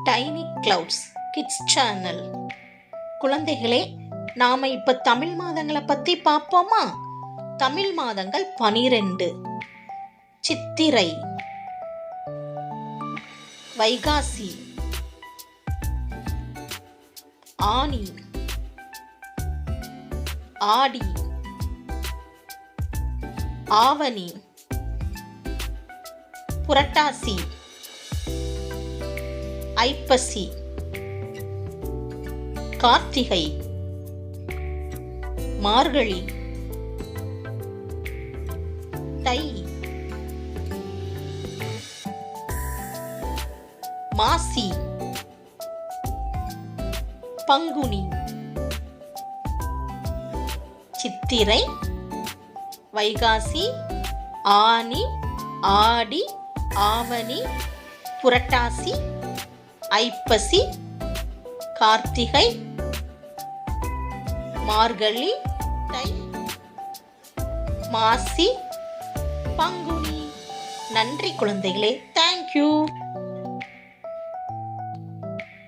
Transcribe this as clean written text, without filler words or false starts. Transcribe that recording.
Tiny clouds kids channel. குழந்தைகளே, நாம இப்ப தமிழ் மாதங்களை பத்தி பார்ப்போமா? தமிழ் மாதங்கள் 12: சித்திரை, வைகாசி, ஆனி, ஆடி, ஆவணி, புரட்டாசி, ஐப்பசி, கார்த்திகை, மார்கழி, தை, மாசி, பங்குனி. சித்திரை, வைகாசி, ஆனி, ஆடி, ஆவணி, புரட்டாசி, ஐப்பசி, கார்த்திகை, மார்கழி, தை, மாசி, பங்குனி. நன்றி குழந்தைகளே. தேங்க்யூ.